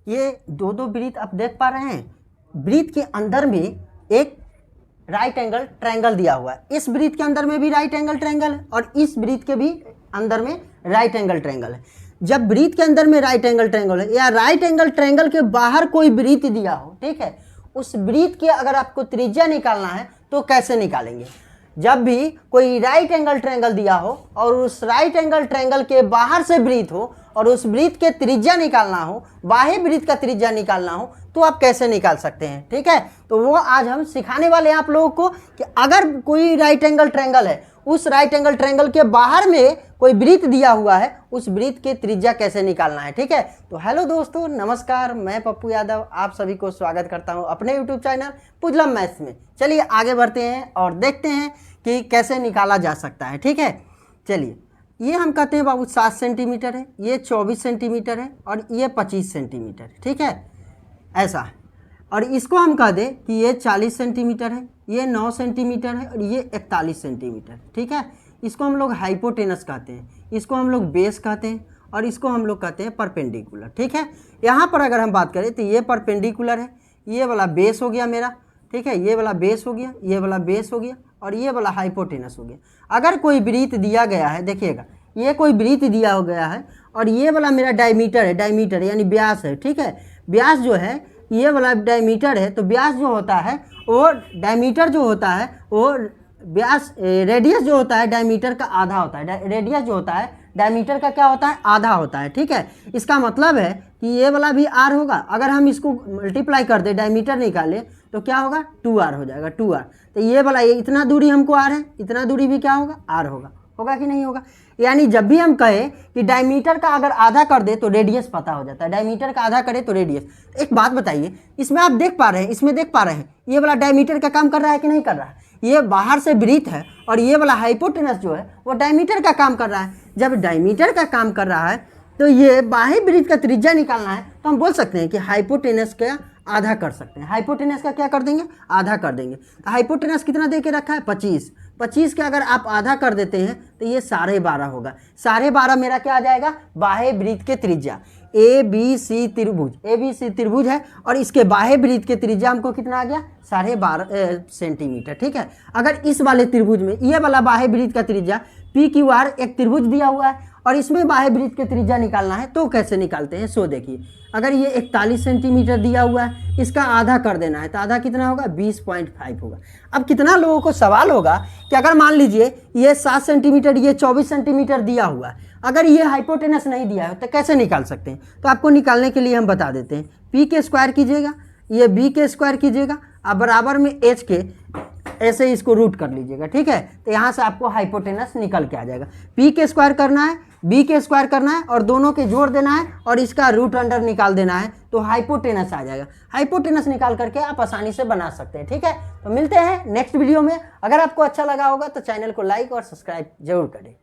ये दो दो वृत्त आप देख पा रहे हैं। वृत्त के अंदर में एक राइट एंगल ट्रायंगल दिया हुआ है, इस वृत्त के अंदर में भी राइट एंगल ट्रायंगल है और इस वृत्त के भी अंदर में राइट एंगल ट्रायंगल है। जब वृत्त के अंदर में राइट एंगल ट्रायंगल है या राइट एंगल ट्रायंगल के बाहर कोई वृत्त दिया हो, ठीक है, उस वृत्त के अगर आपको त्रिज्या निकालना है तो कैसे निकालेंगे? जब भी कोई राइट एंगल ट्रायंगल दिया हो और उस राइट एंगल ट्रायंगल के बाहर से वृत्त हो और उस वृत्त के त्रिज्या निकालना हो, बाह्य वृत्त का त्रिज्या निकालना हो, तो आप कैसे निकाल सकते हैं, ठीक है। तो वो आज हम सिखाने वाले हैं आप लोगों को कि अगर कोई राइट एंगल ट्रायंगल है, उस राइट एंगल ट्रायंगल के बाहर में कोई वृत्त दिया हुआ है, उस वृत्त के त्रिज्या कैसे निकालना है, ठीक है। तो हेलो दोस्तों, नमस्कार, मैं पप्पू यादव आप सभी को स्वागत करता हूं अपने यूट्यूब चैनल पुजलम मैथ्स में। चलिए आगे बढ़ते हैं और देखते हैं कि कैसे निकाला जा सकता है, ठीक है। चलिए, ये हम कहते हैं बाबू 7 सेंटीमीटर है, ये 24 सेंटीमीटर है और ये 25 सेंटीमीटर है, ठीक है, ऐसा। और इसको हम कह दें कि ये 40 सेंटीमीटर है, ये 9 सेंटीमीटर है और ये 41 सेंटीमीटर, ठीक है। इसको हम लोग हाइपोटेनस कहते हैं, इसको हम लोग बेस कहते हैं और इसको हम लोग कहते हैं परपेंडिकुलर, ठीक है। यहाँ पर अगर हम बात करें तो ये परपेंडिकुलर है, ये वाला बेस हो गया मेरा, ठीक है, ये वाला बेस हो गया, ये वाला बेस हो गया और ये वाला हाइपोटेनस हो गया। अगर कोई वृत्त दिया गया है, देखिएगा, ये कोई वृत्त दिया हो गया है और ये वाला मेरा डायमीटर है, डायमीटर यानी व्यास है, ठीक है। व्यास जो है ये वाला डायमीटर है, तो व्यास जो होता है वो डायमीटर जो होता है वो व्यास रेडियस जो होता है डायमीटर का आधा होता है। रेडियस जो होता है डायमीटर का क्या होता है? आधा होता है, ठीक है। इसका मतलब है कि ये वाला भी आर होगा। अगर हम इसको मल्टीप्लाई कर दे, डायमीटर निकाले तो क्या होगा? 2r हो जाएगा, 2r। तो ये वाला ये इतना दूरी हमको आर है, इतना दूरी भी क्या होगा? आर होगा। होगा कि नहीं होगा? यानी जब भी हम कहें कि डायमीटर का अगर आधा कर दे तो रेडियस पता हो जाता है, डायमीटर का आधा करे तो रेडियस। एक बात बताइए, इसमें आप देख पा रहे हैं, इसमें देख पा रहे हैं ये वाला डायमीटर का काम कर रहा है कि नहीं कर रहा है? ये बाहर से वृत्त है और ये वाला हाइपोटेनस जो है वो डायमीटर का काम कर रहा है। जब डायमीटर का काम कर रहा है तो ये बाह्य वृत्त का त्रिज्या निकालना है, तो हम बोल सकते हैं कि हाइपोटेनस का आधा कर सकते हैं। हाइपोटेनस का क्या कर देंगे? आधा कर देंगे। तो हाइपोटेनस कितना दे के रखा है? 25। 25 के अगर आप आधा कर देते हैं तो ये 12.5 होगा। 12.5 मेरा क्या आ जाएगा? बाह्य वृत्त के त्रिज्या। ए बी सी त्रिभुज, ए बी सी त्रिभुज है और इसके बाह्य वृत्त के त्रिज्या हमको कितना आ गया? 12.5 सेंटीमीटर, ठीक है। अगर इस वाले त्रिभुज में ये वाला बाह्य वृत्त का त्रिज्या पी क्यू आर एक त्रिभुज दिया हुआ है और इसमें बाह्य वृत्त के त्रिज्या निकालना है, तो कैसे निकालते हैं? सो देखिए, अगर ये 41 सेंटीमीटर दिया हुआ है, इसका आधा कर देना है, तो आधा कितना होगा? 20.5 होगा। अब कितना लोगों को सवाल होगा कि अगर मान लीजिए ये 7 सेंटीमीटर, ये 24 सेंटीमीटर दिया हुआ है, अगर ये हाइपोटेनस नहीं दिया है तो कैसे निकाल सकते हैं? तो आपको निकालने के लिए हम बता देते हैं। पी के स्क्वायर कीजिएगा, ये बी के स्क्वायर कीजिएगा, अब बराबर में एच के ऐसे इसको रूट कर लीजिएगा, ठीक है। तो यहाँ से आपको हाइपोटेनस निकल के आ जाएगा। पी के स्क्वायर करना है, बी के स्क्वायर करना है और दोनों के जोड़ देना है और इसका रूट अंडर निकाल देना है, तो हाइपोटेनस आ जाएगा। हाइपोटेनस निकाल करके आप आसानी से बना सकते हैं, ठीक है। तो मिलते हैं नेक्स्ट वीडियो में। अगर आपको अच्छा लगा होगा तो चैनल को लाइक और सब्सक्राइब जरूर करें।